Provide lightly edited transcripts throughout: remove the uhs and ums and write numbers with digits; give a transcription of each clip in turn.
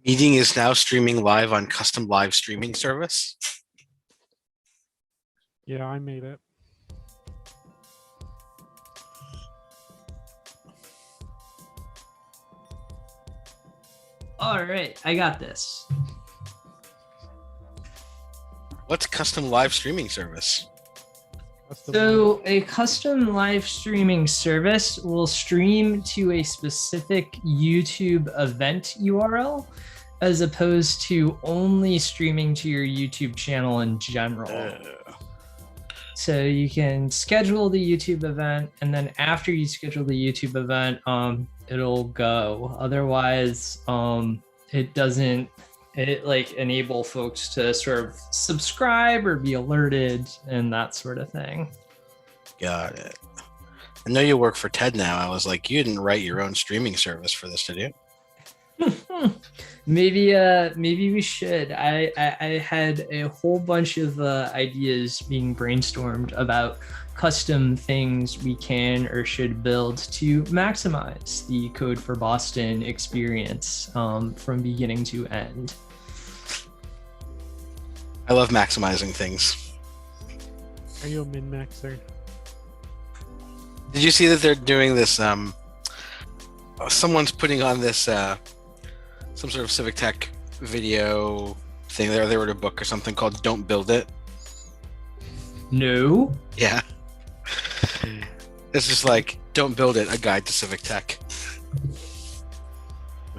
Meeting is now streaming live on custom live streaming service. Yeah, I made it. All right, I got this. What's custom live streaming service? So a custom live streaming service will stream to a specific YouTube event URL as opposed to only streaming to your YouTube channel in general. So you can schedule the YouTube event, and then after you schedule the YouTube event, it'll go. Otherwise, it doesn't enable folks to sort of subscribe or be alerted and that sort of thing. Got it. I know you work for TED now. I was like, you didn't write your own streaming service for this, did you? Maybe we should. I had a whole bunch of ideas being brainstormed about custom things we can or should build to maximize the Code for Boston experience from beginning to end. I love maximizing things. Are you a min-maxer? Did you see that they're doing this? Someone's putting on this some sort of civic tech video thing. They wrote a book or something called "Don't Build It." No. Yeah. It's just like "Don't Build It," a guide to civic tech.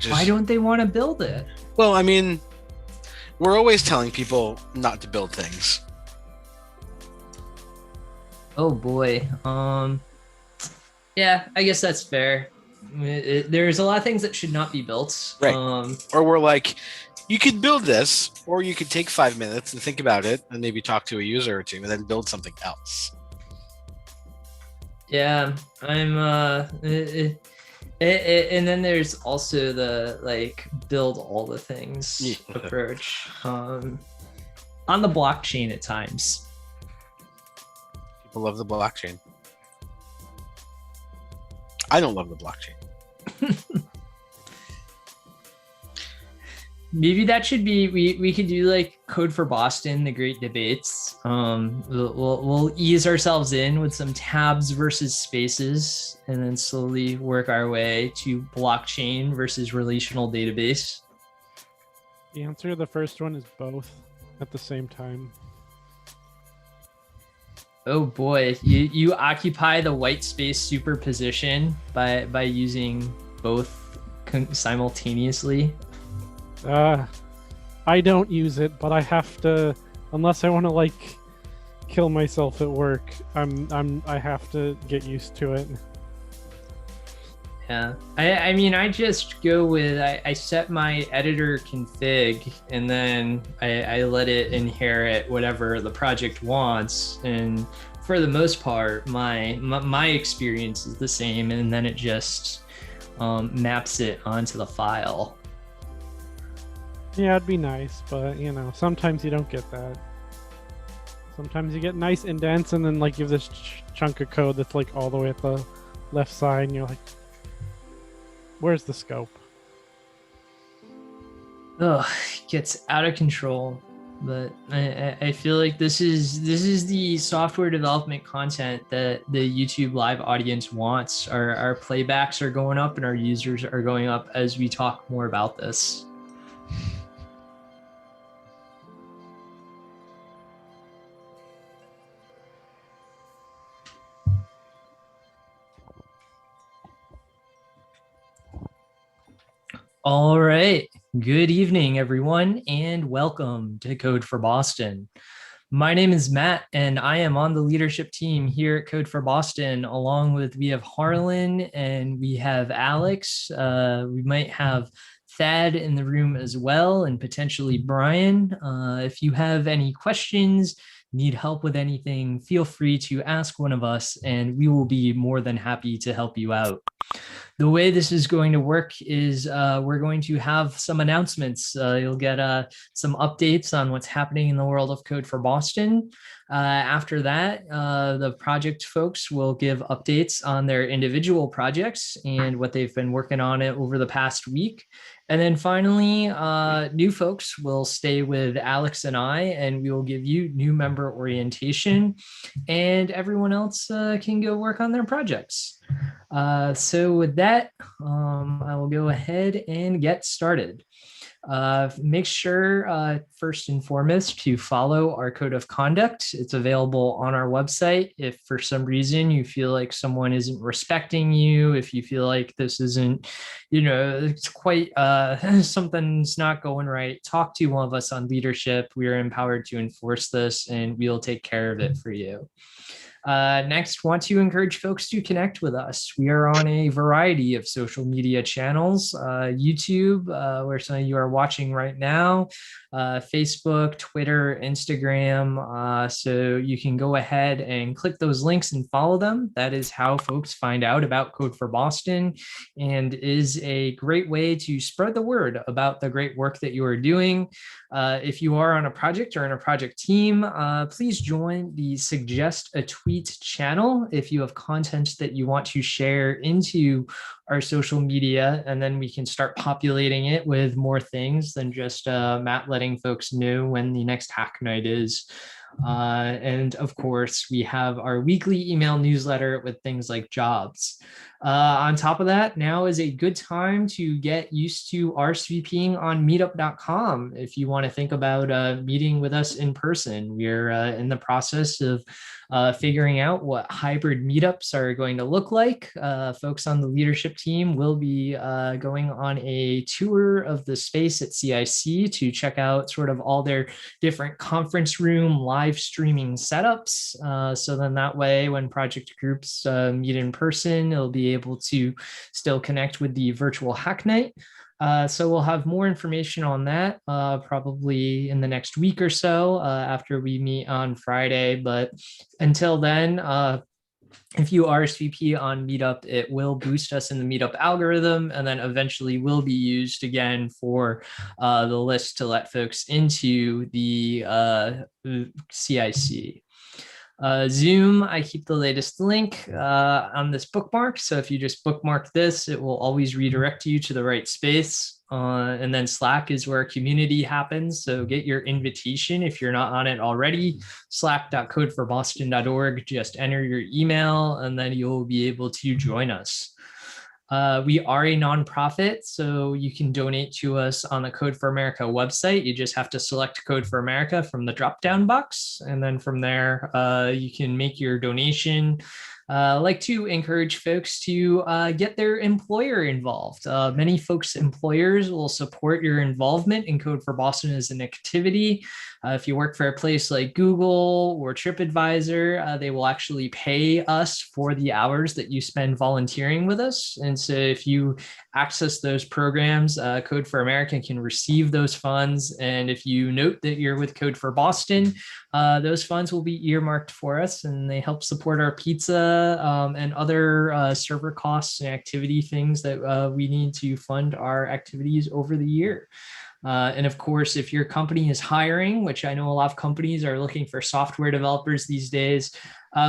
Why don't they want to build it? Well, I mean, we're always telling people not to build things. Oh boy. Yeah, I guess that's fair. There's a lot of things that should not be built. Right. Or we're like, you could build this, or you could take 5 minutes and think about it and maybe talk to a user or two and then build something else. Yeah, I'm and then there's also the build all the things approach on the blockchain at times. People love the blockchain. I don't love the blockchain. Maybe that should be we could do like Code for Boston, the great debates. We'll ease ourselves in with some tabs versus spaces, and then slowly work our way to blockchain versus relational database. The answer to the first one is both at the same time. Oh boy, you occupy the white space superposition by using both simultaneously. I don't use it, but I have to, unless I want to kill myself at work. I have to get used to it. Yeah, I mean, I just go with I set my editor config, and then I let it inherit whatever the project wants, and for the most part, my experience is the same, and then it just maps it onto the file. Yeah, it'd be nice, but sometimes you don't get that. Sometimes you get nice indents, and then you have this chunk of code that's all the way at the left side, and you're like, where's the scope? Ugh, it gets out of control. But I feel like this is the software development content that the YouTube live audience wants. Our playbacks are going up and our users are going up as we talk more about this. All right. Good evening, everyone, and welcome to Code for Boston. My name is Matt, and I am on the leadership team here at Code for Boston, along with we have Harlan and we have Alex. We might have Thad in the room as well, and potentially Brian. If you have any questions, need help with anything, feel free to ask one of us, and we will be more than happy to help you out. The way this is going to work is we're going to have some announcements. You'll get some updates on what's happening in the world of Code for Boston. After that, the project folks will give updates on their individual projects and what they've been working on it over the past week. And then finally, new folks will stay with Alex and I, and we will give you new member orientation, and everyone else can go work on their projects. So with that, I will go ahead and get started. Make sure first and foremost to follow our code of conduct. It's available on our website. If for some reason you feel like someone isn't respecting you, if you feel like this isn't, it's quite something's not going right, talk to one of us on leadership. We are empowered to enforce this, and we'll take care of it for you. Next, want to encourage folks to connect with us. We are on a variety of social media channels, YouTube, where some of you are watching right now, Facebook, Twitter, Instagram. So you can go ahead and click those links and follow them. That is how folks find out about Code for Boston, and is a great way to spread the word about the great work that you are doing. If you are on a project or in a project team, please join the Suggest a Tweet channel if you have content that you want to share into our social media, and then we can start populating it with more things than just Matt letting folks know when the next hack night is. And of course, we have our weekly email newsletter with things like jobs. On top of that, now is a good time to get used to RSVPing on meetup.com. If you want to think about meeting with us in person, we're in the process of figuring out what hybrid meetups are going to look like. Folks on the leadership team will be going on a tour of the space at CIC to check out sort of all their different conference room live streaming setups. So then that way, when project groups meet in person, it'll be able to still connect with the virtual hack night. So we'll have more information on that probably in the next week or so after we meet on Friday. But until then, if you RSVP on Meetup, it will boost us in the Meetup algorithm, and then eventually will be used again for the list to let folks into the CIC. Zoom, I keep the latest link on this bookmark. So if you just bookmark this, it will always redirect you to the right space. And then Slack is where our community happens. So get your invitation if you're not on it already. Slack.codeforboston.org. Just enter your email, and then you'll be able to join us. We are a nonprofit, so you can donate to us on the Code for America website. You just have to select Code for America from the drop-down box, and then from there, you can make your donation. I like to encourage folks to get their employer involved. Many folks' employers will support your involvement in Code for Boston as an activity. If you work for a place like Google or TripAdvisor, they will actually pay us for the hours that you spend volunteering with us. And so if you access those programs, Code for America can receive those funds. And if you note that you're with Code for Boston, those funds will be earmarked for us, and they help support our pizza and other server costs and activity things that we need to fund our activities over the year. And of course, if your company is hiring, which I know a lot of companies are looking for software developers these days,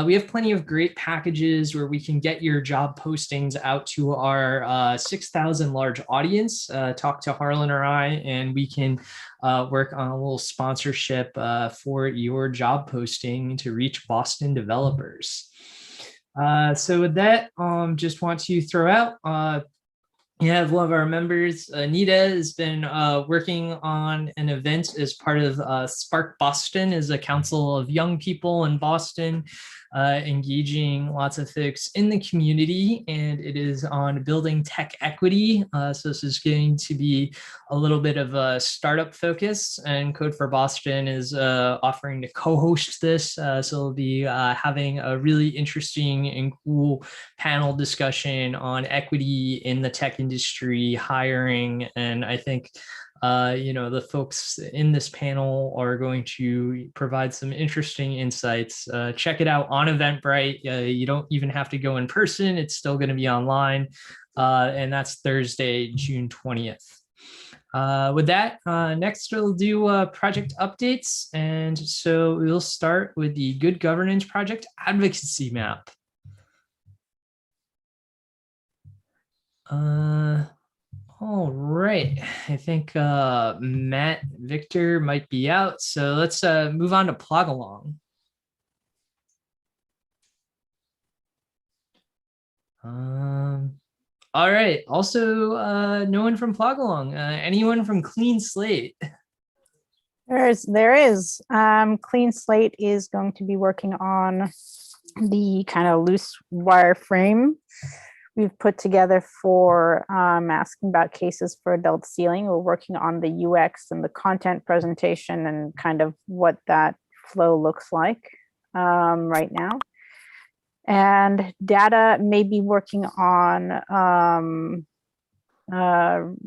we have plenty of great packages where we can get your job postings out to our 6,000 large audience. Talk to Harlan or I, and we can work on a little sponsorship for your job posting to reach Boston developers. So with that, just want to throw out, we have one of our members, Anita, has been working on an event as part of Spark Boston, is a council of young people in Boston, engaging lots of folks in the community, and it is on building tech equity. So this is going to be a little bit of a startup focus, and Code for Boston is offering to co-host this. So we'll be having a really interesting and cool panel discussion on equity in the tech industry, hiring, and I think The folks in this panel are going to provide some interesting insights. Check it out on Eventbrite. You don't even have to go in person. It's still going to be online. And that's Thursday, June 20th. With that, next we'll do project updates. And so we'll start with the Good Governance Project Advocacy Map. All right. I think Matt Victor might be out. So let's move on to Plog Along. All right. Also, no one from Plog Along. Anyone from Clean Slate? There is. Clean Slate is going to be working on the kind of loose wireframe we've put together for asking about cases for adult stealing. We're working on the UX and the content presentation and kind of what that flow looks like right now. And Data may be working on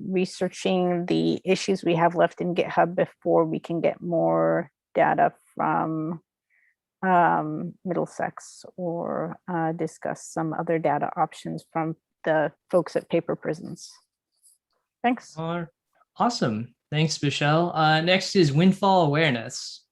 researching the issues we have left in GitHub before we can get more data from Middlesex or discuss some other data options from the folks at Paper Prisons. Thanks. Awesome. Thanks, Michelle. Next is Windfall Awareness.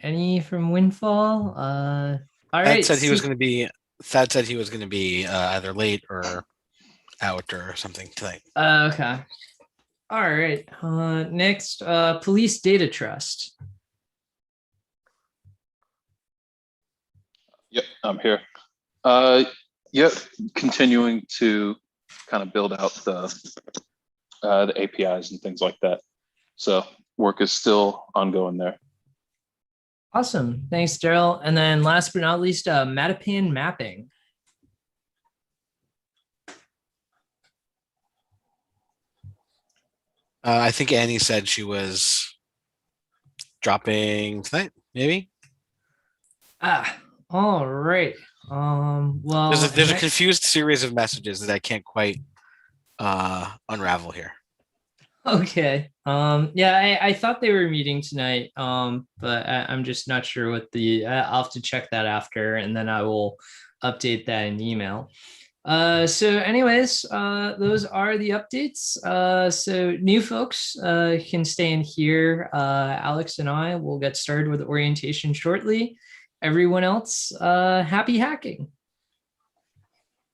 Any from Windfall? All right. Thad said he was going to be either late or out or something tonight. Okay. All right. Next, Police Data Trust. Yep, I'm here. Yep, continuing to kind of build out the APIs and things like that. So work is still ongoing there. Awesome. Thanks, Daryl. And then last but not least, Mattapan Mapping. I think Annie said she was dropping tonight, maybe. All right. Well, there's a confused series of messages that I can't quite unravel here. Okay. Yeah, I thought they were meeting tonight. But I'm just not sure what I'll have to check that after, and then I will update that in email. So anyways, those are the updates. So new folks can stay in here. Alex and I will get started with orientation shortly. Everyone else, happy hacking.